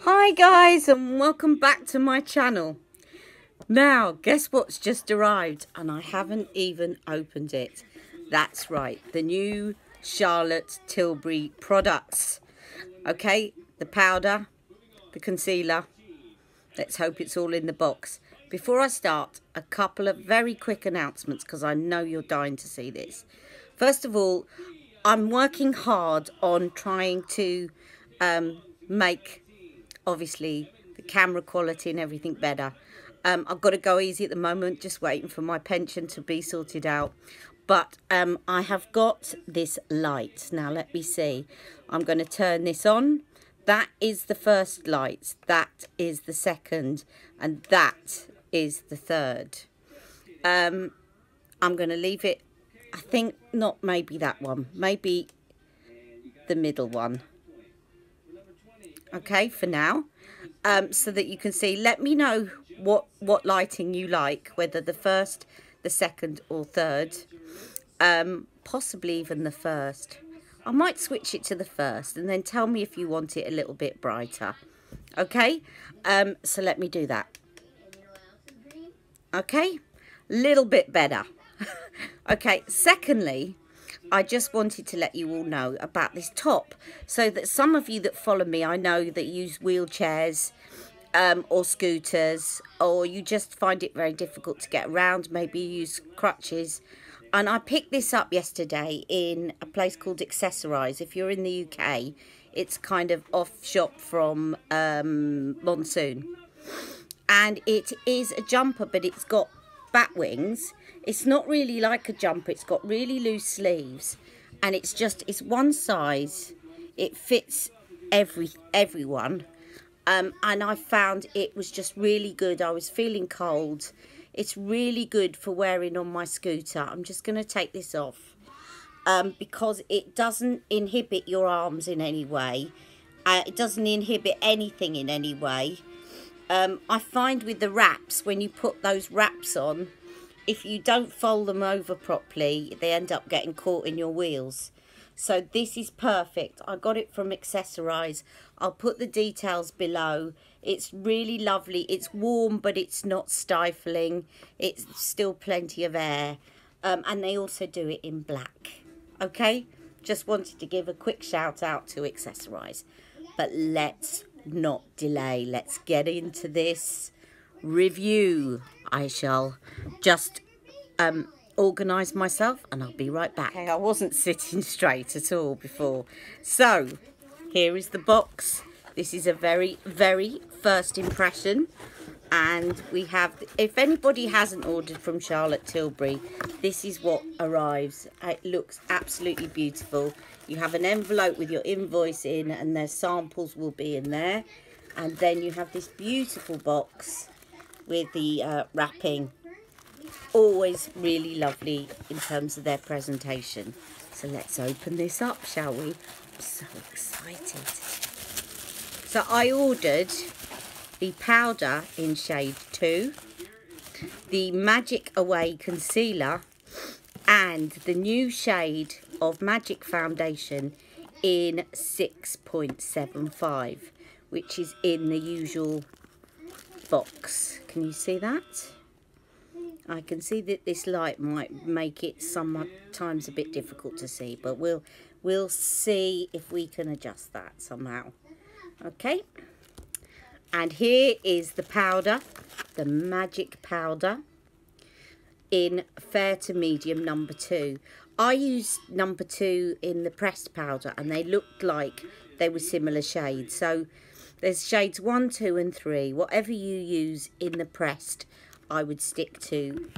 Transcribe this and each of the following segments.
Hi guys, and welcome back to my channel. Now guess what's just arrived, and I haven't even opened it. That's right, the new Charlotte Tilbury products. Okay, the powder, the concealer. Let's hope it's all in the box. Before I start, a couple of very quick announcements, because I know you're dying to see this. First of all, I'm working hard on trying to make, obviously, the camera quality and everything better. I've got to go easy at the moment, just waiting for my pension to be sorted out. But I have got this light. Now let me see. I'm going to turn this on. That is the first light. That is the second. And that is the third. I'm going to leave it, I think, not maybe that one. Maybe the middle one. Okay, for now. So that you can see. Let me know what lighting you like, whether the first, the second or third. Possibly even the first. I might switch it to the first and then tell me if you want it a little bit brighter. Okay, so let me do that. Okay, little bit better. Okay, secondly, I just wanted to let you all know about this top, so that some of you that follow me, I know that use wheelchairs or scooters, or you just find it very difficult to get around, maybe you use crutches. And I picked this up yesterday in a place called Accessorize. If you're in the UK, it's kind of off shop from Monsoon. And it is a jumper, but it's got bat wings. It's not really like a jumper. It's got really loose sleeves. And it's one size. It fits everyone. And I found it was just really good. I was feeling cold. It's really good for wearing on my scooter. I'm just going to take this off because it doesn't inhibit your arms in any way. It doesn't inhibit anything in any way. I find with the wraps, when you put those wraps on, if you don't fold them over properly, they end up getting caught in your wheels. So this is perfect. I got it from Accessorize. I'll put the details below. It's really lovely. It's warm, but it's not stifling. It's still plenty of air. And they also do it in black. Okay? Just wanted to give a quick shout out to Accessorize. But let's not delay. Let's get into this review. I shall just organise myself and I'll be right back. Okay, I wasn't sitting straight at all before. So, here is the box. This is a very, very first impression. And we have, if anybody hasn't ordered from Charlotte Tilbury, this is what arrives. It looks absolutely beautiful. You have an envelope with your invoice in, and their samples will be in there. And then you have this beautiful box with the wrapping. Always really lovely in terms of their presentation. So let's open this up, shall we? I'm so excited. So I ordered the powder in shade 2, the Magic Away concealer, and the new shade of Magic Foundation in 6.75, which is in the usual box. Can you see that? I can see that this light might make it sometimes a bit difficult to see, but we'll see if we can adjust that somehow. Okay. And here is the powder, the Magic powder in fair to medium number 2. I used number 2 in the pressed powder and they looked like they were similar shades. So there's shades 1, 2 and 3. Whatever you use in the pressed, I would stick to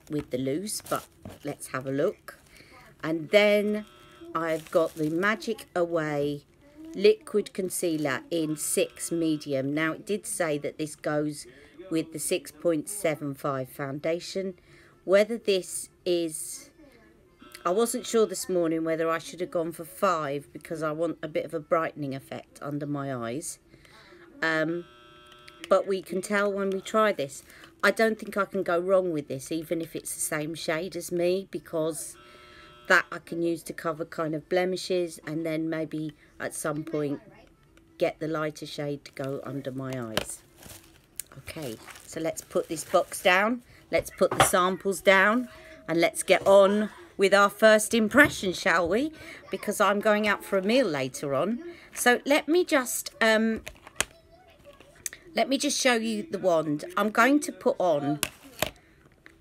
with the loose, but let's have a look. And then I've got the Magic Away liquid concealer in 6 medium. Now it did say that this goes with the 6.75 foundation. Whether this is, I wasn't sure this morning whether I should have gone for 5 because I want a bit of a brightening effect under my eyes. But we can tell when we try this. I don't think I can go wrong with this, even if it's the same shade as me, because that I can use to cover kind of blemishes, and then maybe at some point get the lighter shade to go under my eyes. Okay, so let's put this box down, let's put the samples down, and let's get on with our first impression, shall we? Because I'm going out for a meal later on. So let me just show you the wand. I'm going to put on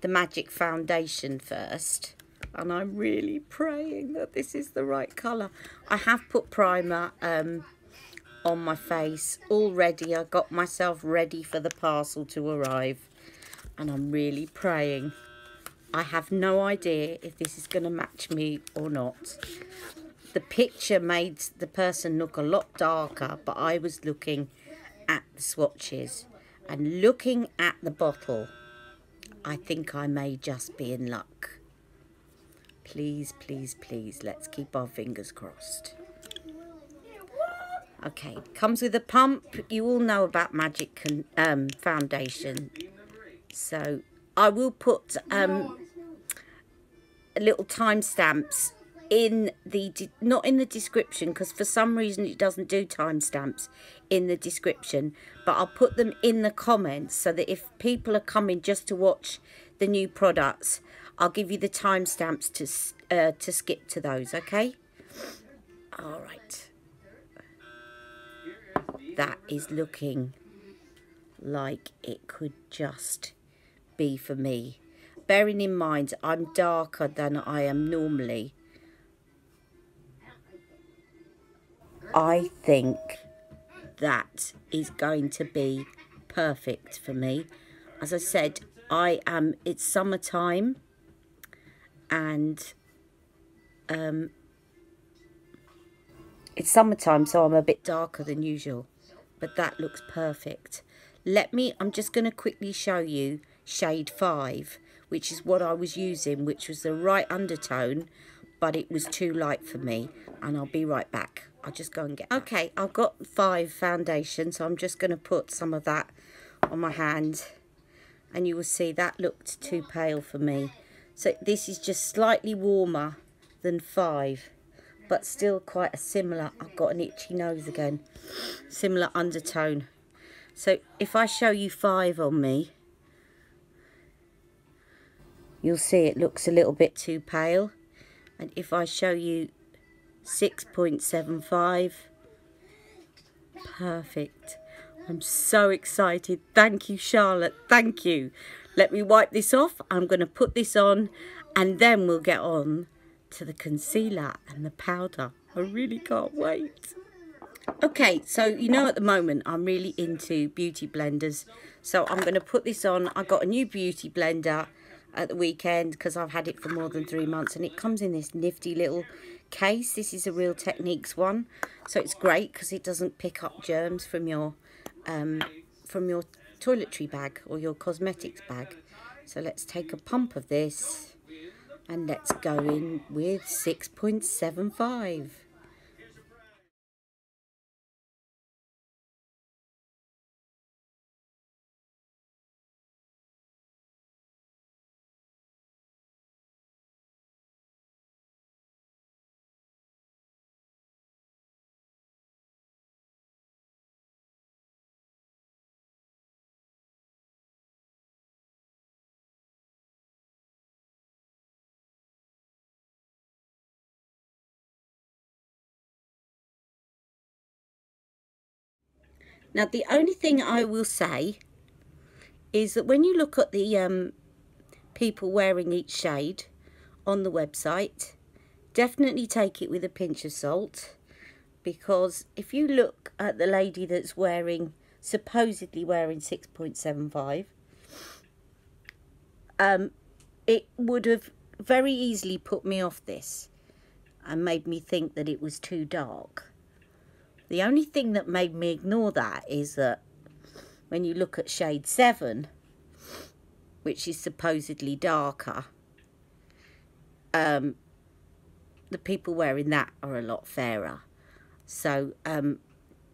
the Magic foundation first, and I'm really praying that this is the right colour. I have put primer on my face already. I got myself ready for the parcel to arrive, and I'm really praying. I have no idea if this is going to match me or not. The picture made the person look a lot darker, but I was looking at the swatches and looking at the bottle. I think I may just be in luck. Please, please, please, let's keep our fingers crossed. Okay, comes with a pump. You all know about Magic foundation. So I will put little timestamps in the, not in the description, because for some reason it doesn't do timestamps in the description, but I'll put them in the comments so that if people are coming just to watch the new products, I'll give you the timestamps to skip to those, okay? All right. That is looking like it could just be for me. Bearing in mind, I'm darker than I am normally. I think that is going to be perfect for me. As I said, it's summertime, and it's summertime, so I'm a bit darker than usual, but that looks perfect. I'm just going to quickly show you shade 5, which is what I was using, which was the right undertone, but it was too light for me, and I'll be right back. I'll just go and get that. Okay, I've got 5 foundation, so I'm just going to put some of that on my hand, and you will see that looked too pale for me. So this is just slightly warmer than 5, but still quite a similar, I've got an itchy nose again, similar undertone. So if I show you 5 on me, you'll see it looks a little bit too pale. And if I show you 6.75, perfect. I'm so excited. Thank you, Charlotte. Thank you. Let me wipe this off. I'm going to put this on, and then we'll get on to the concealer and the powder. I really can't wait. Okay, so you know at the moment I'm really into beauty blenders. So I'm going to put this on. I got a new beauty blender at the weekend because I've had it for more than 3 months, and it comes in this nifty little case. This is a Real Techniques one, so it's great because it doesn't pick up germs from your toiletry bag or your cosmetics bag. So let's take a pump of this, and let's go in with 6.75. Now, the only thing I will say is that when you look at the people wearing each shade on the website, definitely take it with a pinch of salt, because if you look at the lady that's supposedly wearing 6.75, it would have very easily put me off this and made me think that it was too dark. The only thing that made me ignore that is that when you look at shade 7, which is supposedly darker, the people wearing that are a lot fairer. So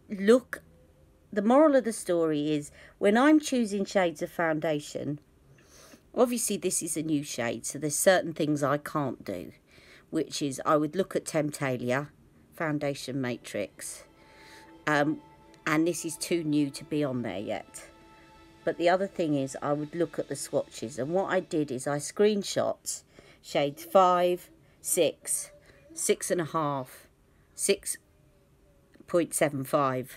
look, the moral of the story is, when I'm choosing shades of foundation, obviously this is a new shade, so there's certain things I can't do, which is I would look at Temptalia Foundation Matrix. and this is too new to be on there yet. But the other thing is I would look at the swatches, and what I did is I screenshot shades 5, 6, 6.5, 6.75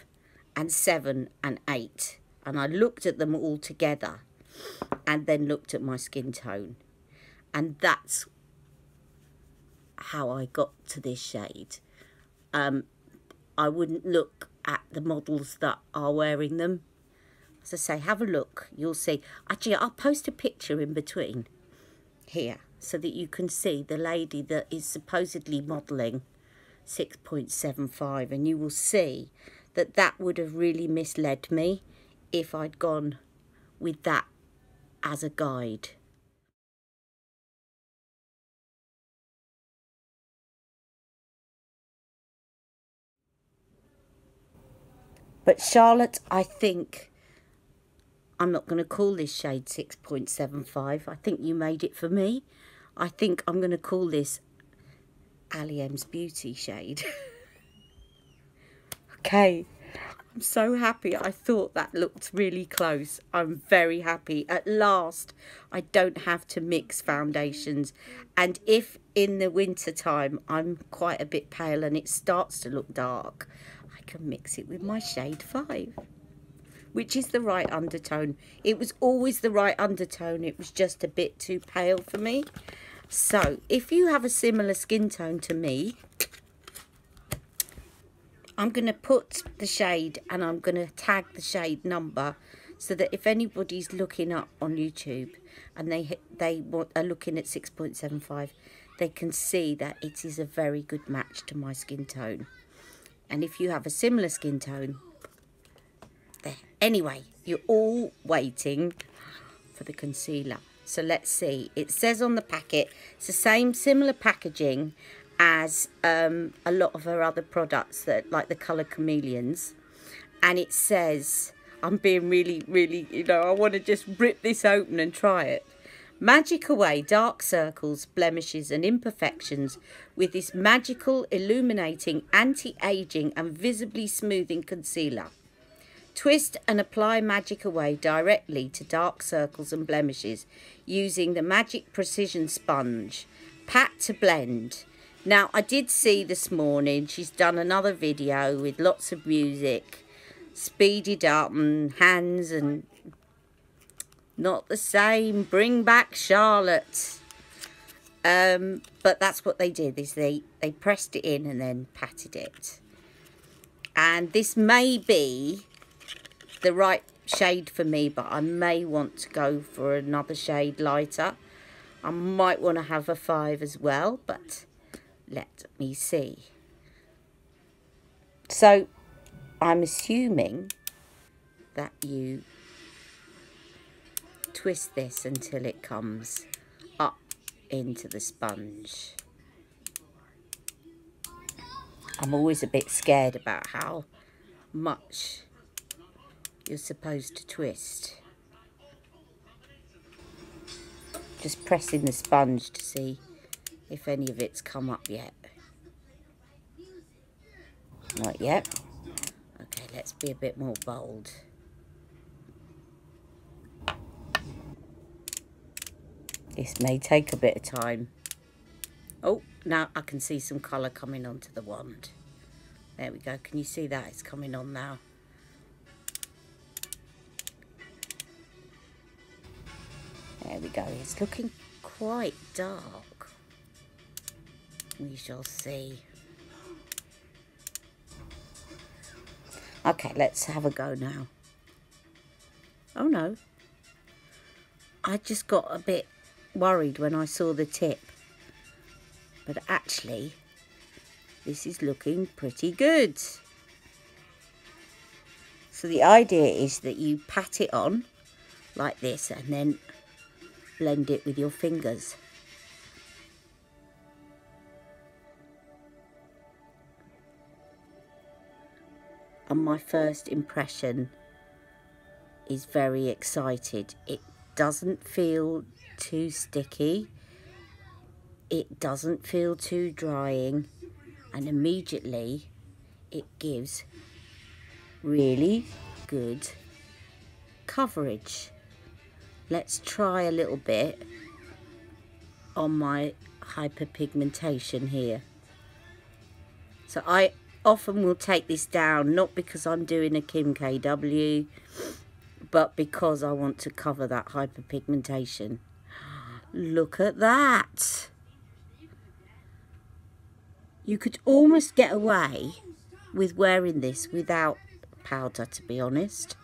and 7 and 8, and I looked at them all together and then looked at my skin tone, and that's how I got to this shade. I wouldn't look at the models that are wearing them. As I say, have a look, you'll see. Actually, I'll post a picture in between here so that you can see the lady that is supposedly modelling 6.75, and you will see that that would have really misled me if I'd gone with that as a guide. But Charlotte, I think I'm not going to call this shade 6.75. I think you made it for me. I think I'm going to call this Ali M's Beauty shade. Okay, I'm so happy. I thought that looked really close. I'm very happy. At last, I don't have to mix foundations. And if in the winter time I'm quite a bit pale and it starts to look dark, I can mix it with my shade 5, which is the right undertone. It was always the right undertone. It was just a bit too pale for me. So if you have a similar skin tone to me, I'm going to put the shade and I'm going to tag the shade number so that if anybody's looking up on YouTube and they are looking at 6.75, they can see that it is a very good match to my skin tone. And if you have a similar skin tone, there. Anyway, you're all waiting for the concealer. So let's see. It says on the packet, it's the same similar packaging as a lot of her other products, that like the Colour Chameleons. And it says, I'm being really, you know, I want to just rip this open and try it. Magic away dark circles, blemishes and imperfections with this magical, illuminating, anti-aging and visibly smoothing concealer. Twist and apply Magic Away directly to dark circles and blemishes using the Magic Precision Sponge. Pat to blend. Now, I did see this morning she's done another video with lots of music, speeded up and hands and not the same. Bring back Charlotte. But that's what they did, is they pressed it in and then patted it. And this may be the right shade for me, but I may want to go for another shade lighter. I might want to have a 5 as well, but let me see. So I'm assuming that you twist this until it comes up into the sponge. I'm always a bit scared about how much you're supposed to twist. Just pressing the sponge to see if any of it's come up yet. Not yet. Okay, let's be a bit more bold. This may take a bit of time. Oh, now I can see some colour coming onto the wand. There we go. Can you see that? It's coming on now. There we go. It's looking quite dark. We shall see. Okay, let's have a go now. Oh no. I just got a bit worried when I saw the tip. But actually, this is looking pretty good. So the idea is that you pat it on like this and then blend it with your fingers. And my first impression is very excited. It doesn't feel too sticky. It doesn't feel too drying. And immediately it gives really good coverage. Let's try a little bit on my hyperpigmentation here. So I often will take this down, not because I'm doing a Kim KW, but because I want to cover that hyperpigmentation. Look at that. You could almost get away with wearing this without powder, to be honest,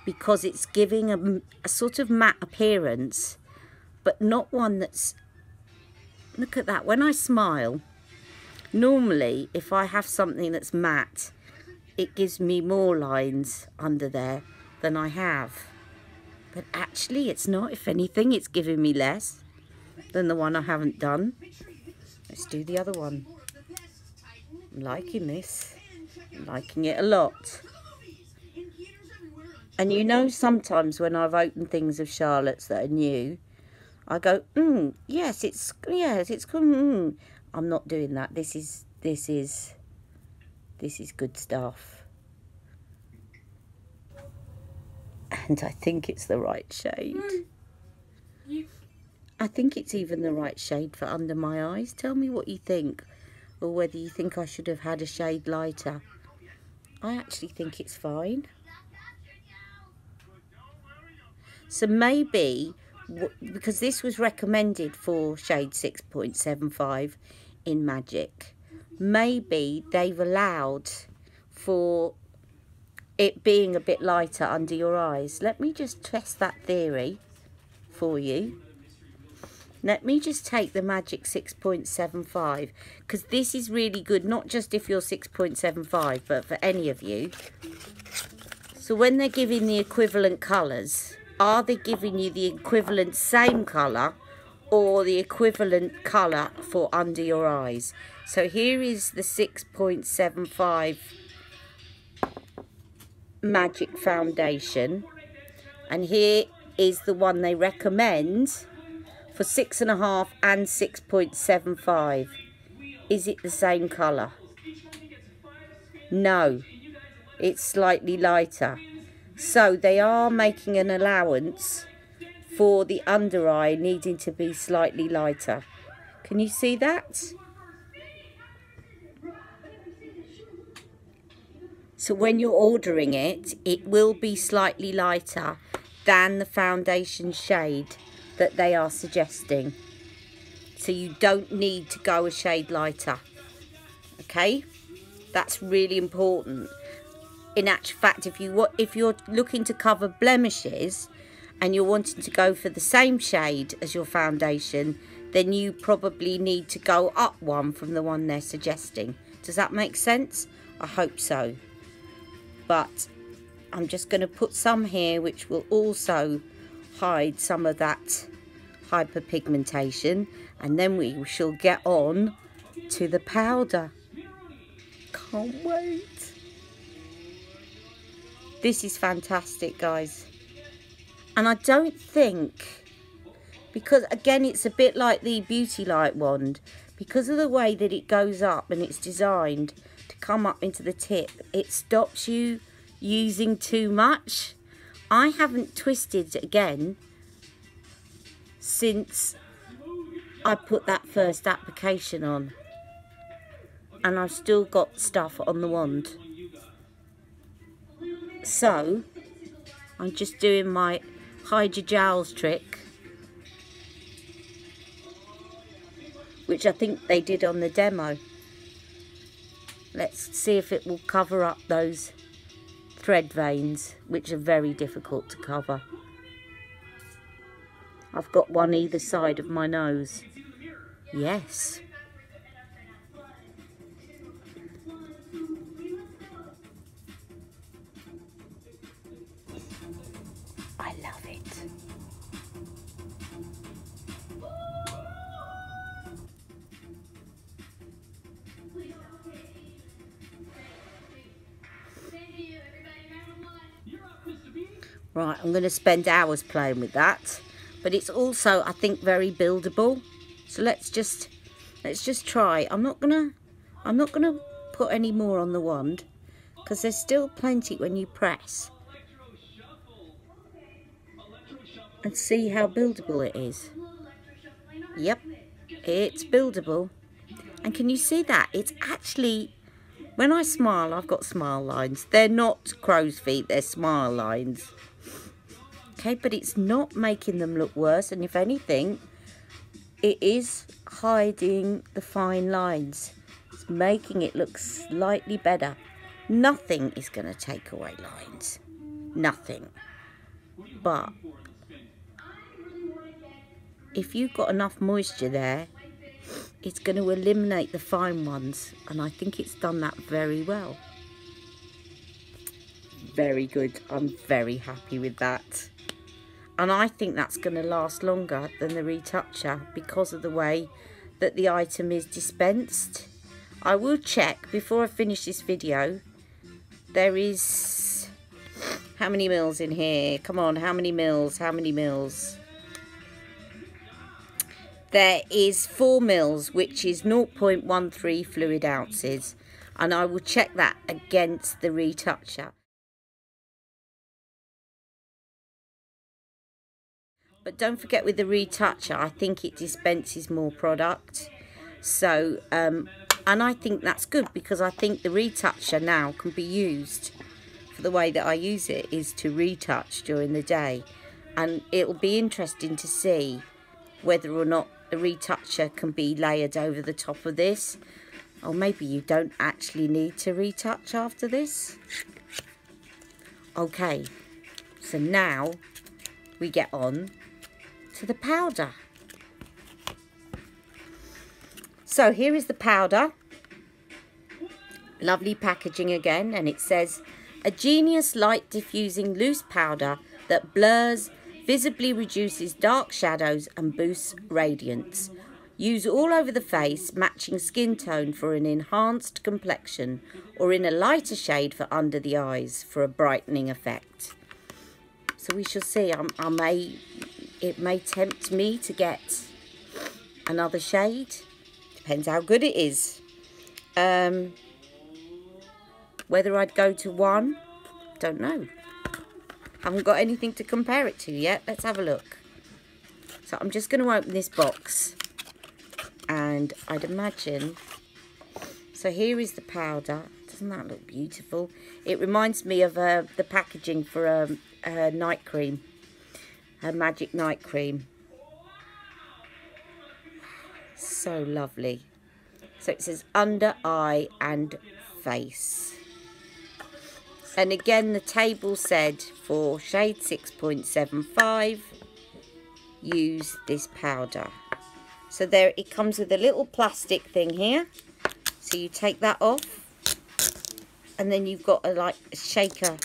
because it's giving a sort of matte appearance, but not one that's... Look at that. When I smile, normally if I have something that's matte, it gives me more lines under there than I have. But actually it's not. If anything, it's giving me less than the one I haven't done. Let's do the other one. I'm liking this. I'm liking it a lot. And you know, sometimes when I've opened things of Charlotte's that are new, I go, yes, it's good. I'm not doing that. This is good stuff. And I think it's the right shade. I think it's even the right shade for under my eyes. Tell me what you think, or whether you think I should have had a shade lighter. I actually think it's fine. So maybe, because this was recommended for shade 6.75 in Magic, maybe they've allowed for it being a bit lighter under your eyes. Let me just test that theory for you. Let me just take the Magic 6.75, because this is really good, not just if you're 6.75, but for any of you. So when they're giving the equivalent colours, are they giving you the equivalent same colour or the equivalent colour for under your eyes? So here is the 6.75 Magic Foundation, and here is the one they recommend for 6.5 and 6.75. Is it the same colour? No, it's slightly lighter. So they are making an allowance for the under eye needing to be slightly lighter. Can you see that? So when you're ordering it, it will be slightly lighter than the foundation shade that they are suggesting. So you don't need to go a shade lighter. Okay? That's really important. In actual fact, if you're looking to cover blemishes and you're wanting to go for the same shade as your foundation, then you probably need to go up one from the one they're suggesting. Does that make sense? I hope so. But I'm just going to put some here which will also hide some of that hyperpigmentation, and then we shall get on to the powder. Can't wait. This is fantastic, guys. And I don't think, because again it's a bit like the Beauty Light wand, because of the way that it goes up and it's designed to come up into the tip, it stops you using too much. I haven't twisted again since I put that first application on, and I've still got stuff on the wand. So I'm just doing my hide your jowls trick, which I think they did on the demo. Let's see if it will cover up those thread veins, which are very difficult to cover. I've got one either side of my nose. Yes. I love it. Right, I'm going to spend hours playing with that, but it's also, I think, very buildable. So let's just try. I'm not gonna put any more on the wand, because there's still plenty when you press. And see how buildable it is. Yep, it's buildable. And can you see that? It's actually, when I smile, I've got smile lines. They're not crow's feet, they're smile lines. Okay, but it's not making them look worse. And if anything, it is hiding the fine lines. It's making it look slightly better. Nothing is going to take away lines. Nothing. But if you've got enough moisture there, it's going to eliminate the fine ones. And I think it's done that very well. Very good. I'm very happy with that. And I think that's going to last longer than the retoucher because of the way that the item is dispensed. I will check before I finish this video. There is... how many mils in here? Come on, how many mils? How many mils? There is 4 mils, which is 0.13 fluid ounces. And I will check that against the retoucher. But don't forget with the retoucher, I think it dispenses more product. So, and I think that's good because I think the retoucher now can be used for the way that I use it is to retouch during the day. And it'll be interesting to see whether or not the retoucher can be layered over the top of this. Or maybe you don't actually need to retouch after this. Okay, so now we get on to the powder. So here is the powder. Lovely packaging again, and it says a genius light diffusing loose powder that blurs, visibly reduces dark shadows and boosts radiance. Use all over the face, matching skin tone for an enhanced complexion, or in a lighter shade for under the eyes for a brightening effect. So we shall see. It may tempt me to get another shade. Depends how good it is. Whether I'd go to one, don't know. Haven't got anything to compare it to yet. Let's have a look. So I'm just going to open this box. And I'd imagine... so here is the powder. Doesn't that look beautiful? It reminds me of the packaging for a night cream. A magic night cream. So lovely. So it says under eye and face. And again the table said for shade 6.75 use this powder. So there it comes with a little plastic thing here. So you take that off. And then you've got a shaker.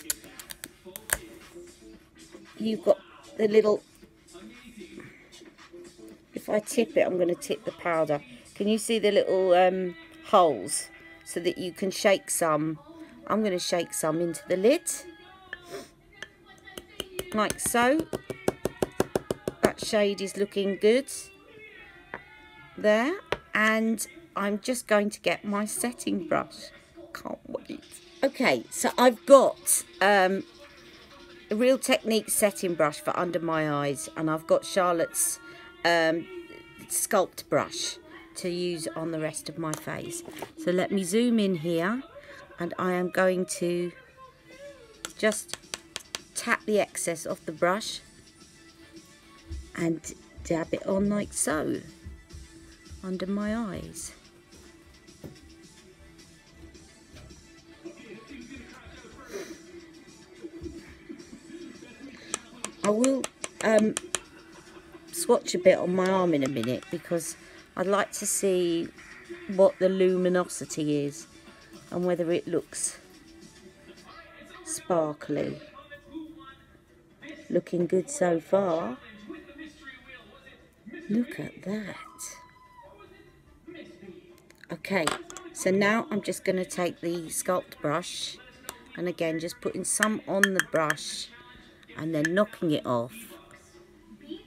You've got the little, if I tip it, I'm going to tip the powder. Can you see the little holes so that you can shake some? I'm going to shake some into the lid, like so. That shade is looking good there. And I'm just going to get my setting brush. Can't wait. Okay, so I've got a Real Technique setting brush for under my eyes, and I've got Charlotte's sculpt brush to use on the rest of my face. So let me zoom in here, and I am going to just tap the excess off the brush and dab it on like so under my eyes. I will swatch a bit on my arm in a minute because I'd like to see what the luminosity is and whether it looks sparkly. Looking good so far. Look at that. Okay, so now I'm just going to take the sculpt brush and again just putting some on the brush and then knocking it off,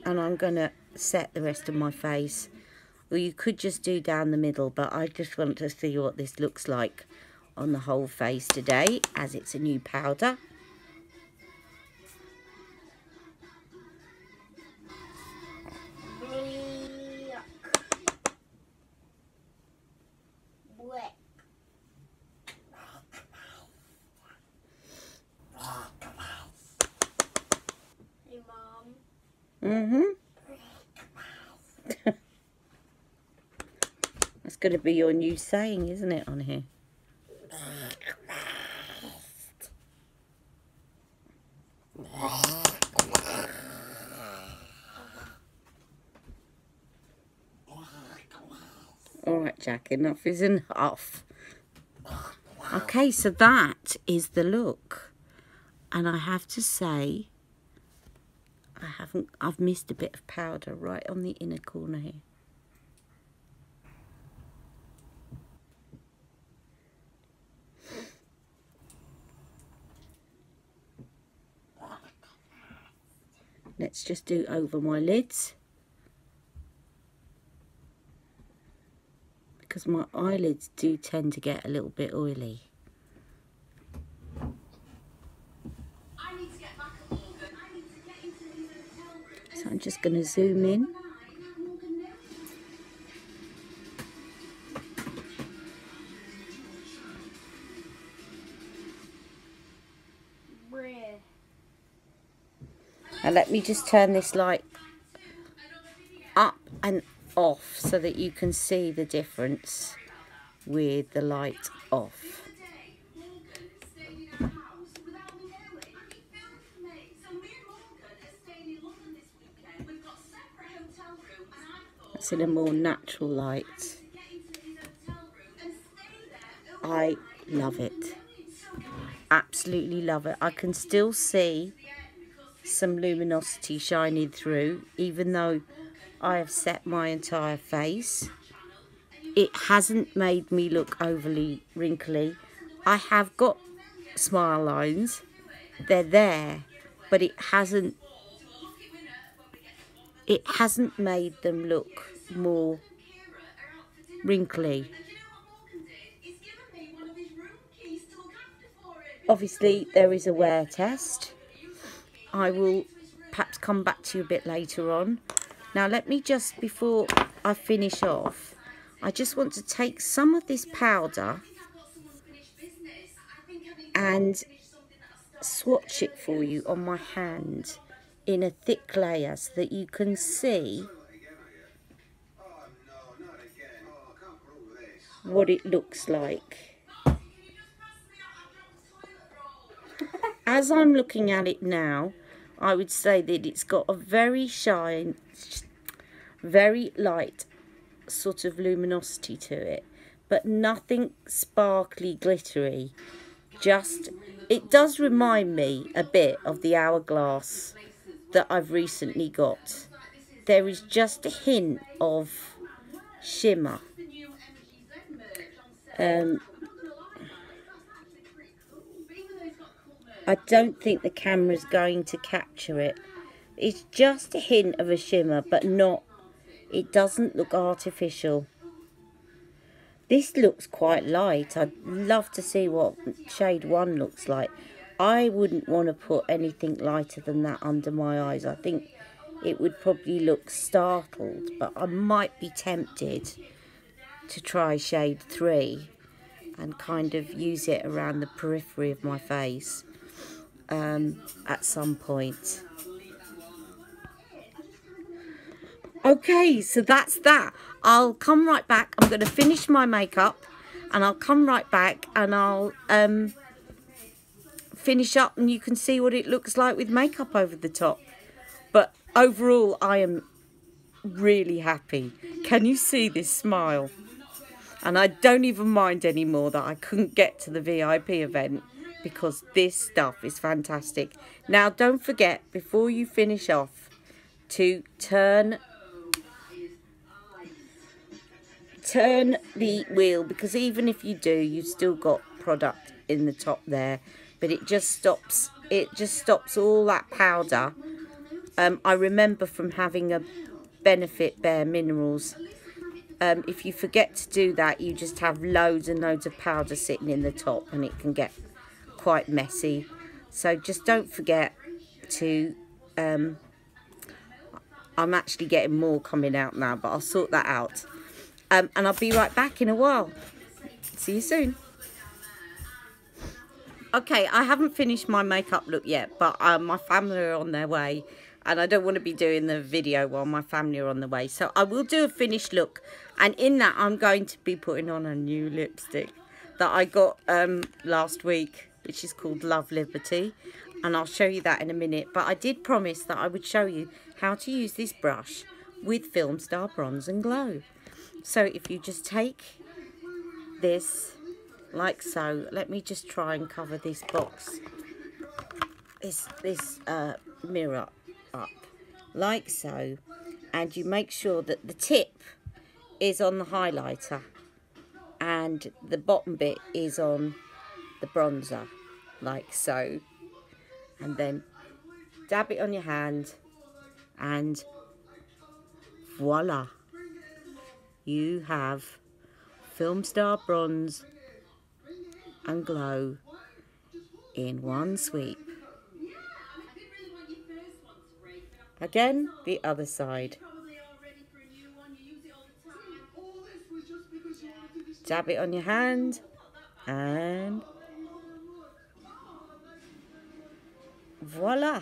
and I'm going to set the rest of my face. Or you could just do down the middle, but I just want to see what this looks like on the whole face today, as it's a new powder. That's going to be your new saying, isn't it, on here? Alright, Jack, enough is enough. Okay, so that is the look. And I have to say, I've missed a bit of powder right on the inner corner here. Let's just do over my lids, because my eyelids do tend to get a little bit oily. So I'm just going to zoom in. Now let me just turn this light up and off so that you can see the difference with the light off. That's in a more natural light. I love it. Absolutely love it. I can still see some luminosity shining through, even though I have set my entire face. It hasn't made me look overly wrinkly. I have got smile lines, they're there, but it hasn't made them look more wrinkly. Obviously there is a wear test. I will perhaps come back to you a bit later on. Now let me just, before I finish off, I just want to take some of this powder and swatch it for you on my hand in a thick layer so that you can see what it looks like. As I'm looking at it now, I would say that it's got a very light sort of luminosity to it, but nothing sparkly, glittery. Just, it does remind me a bit of the hourglass that I've recently got. There is just a hint of shimmer. I don't think the camera's going to capture it. It's just a hint of a shimmer, but not, it doesn't look artificial. This looks quite light. I'd love to see what shade 1 looks like. I wouldn't want to put anything lighter than that under my eyes. I think it would probably look startled, but I might be tempted to try shade 3 and kind of use it around the periphery of my face at some point. Okay, so that's that. I'll come right back. I'm going to finish my makeup and I'll come right back and I'll finish up and you can see what it looks like with makeup over the top. But overall, I am really happy. Can you see this smile? And I don't even mind anymore that I couldn't get to the VIP event because this stuff is fantastic. Now, don't forget, before you finish off, to turn the wheel, because even if you do, you've still got product in the top there, but it just stops all that powder. I remember from having a Benefit Bare Minerals if you forget to do that, you just have loads and loads of powder sitting in the top, and it can get quite messy. So just don't forget to, I'm actually getting more coming out now, but I'll sort that out. And I'll be right back in a while. See you soon. Okay, I haven't finished my makeup look yet, but my family are on their way, and I don't want to be doing the video while my family are on the way. So I will do a finished look, and in that I'm going to be putting on a new lipstick that I got last week, which is called Love Liberty, and I'll show you that in a minute. But I did promise that I would show you how to use this brush with Filmstar Bronze and Glow. So if you just take this like so, let me just try and cover this box, this mirror up like so, and you make sure that the tip is on the highlighter and the bottom bit is on the bronzer like so, and then dab it on your hand, and voila, you have Filmstar Bronze and Glow in one sweep. Again, the other side. Dab it on your hand and voila.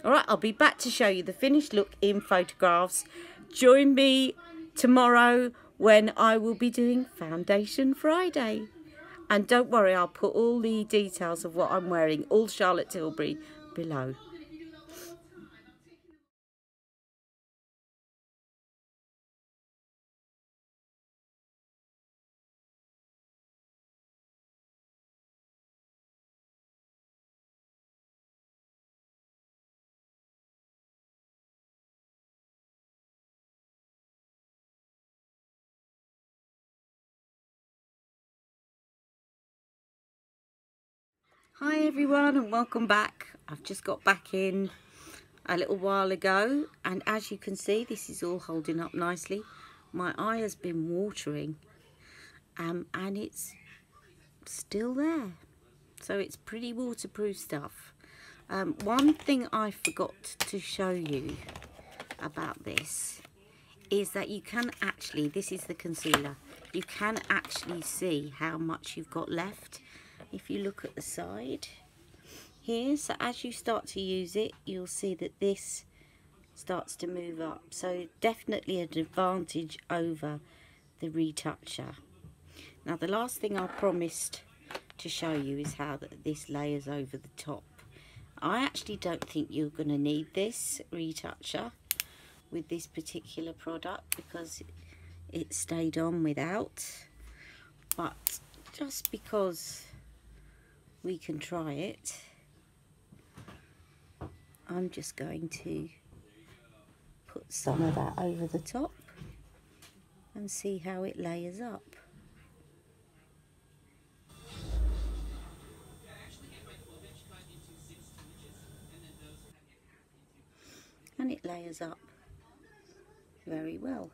Alright, I'll be back to show you the finished look in photographs. Join me tomorrow when I will be doing Foundation Friday. And don't worry, I'll put all the details of what I'm wearing, all Charlotte Tilbury, below. Hi everyone, and welcome back. I've just got back in a little while ago, and as you can see, this is all holding up nicely. My eye has been watering, and it's still there, so it's pretty waterproof stuff. One thing I forgot to show you about this is that you can actually, this is the concealer, you can actually see how much you've got left if you look at the side here. So as you start to use it, you'll see that this starts to move up, so definitely an advantage over the retoucher. Now the last thing I promised to show you is how this layers over the top. I actually don't think you're going to need this retoucher with this particular product because it stayed on without, but just because we can try it, I'm just going to put some of that over the top and see how it layers up. And it layers up very well.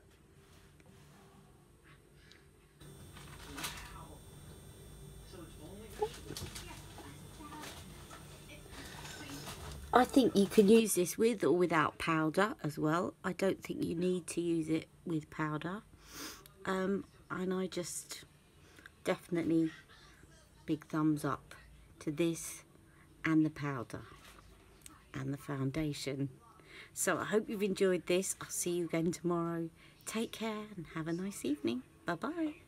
I think you can use this with or without powder as well. I don't think you need to use it with powder. And I just definitely big thumbs up to this and the powder and the foundation. So I hope you've enjoyed this. I'll see you again tomorrow. Take care and have a nice evening. Bye bye.